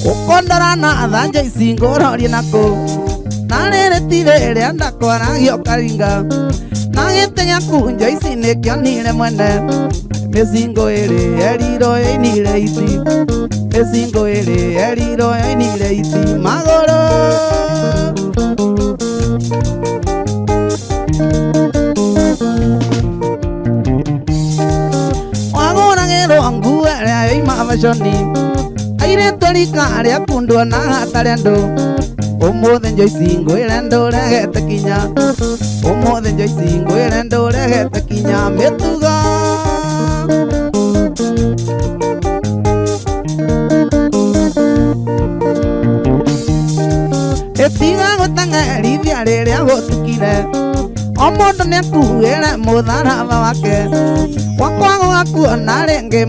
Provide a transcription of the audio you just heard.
Ukondora na thanja isingororie nako narere tirere andakwa ragio karinga nagitenya kunjo ici nikio nire mwene micingo iri eriro inire iti micingo iri eriro inire iti magoro waguragirwo nguo iria yoima fashoni airetorika aria kundwo na hatari andu umuthi Joyce ngwire nduregete kinya umuthi Joyce ngwire nduregete kinya mitugo etiga gutang'erithia riria gutukire o mundu niakuire mutharaba wake wakwa gugakuona ringi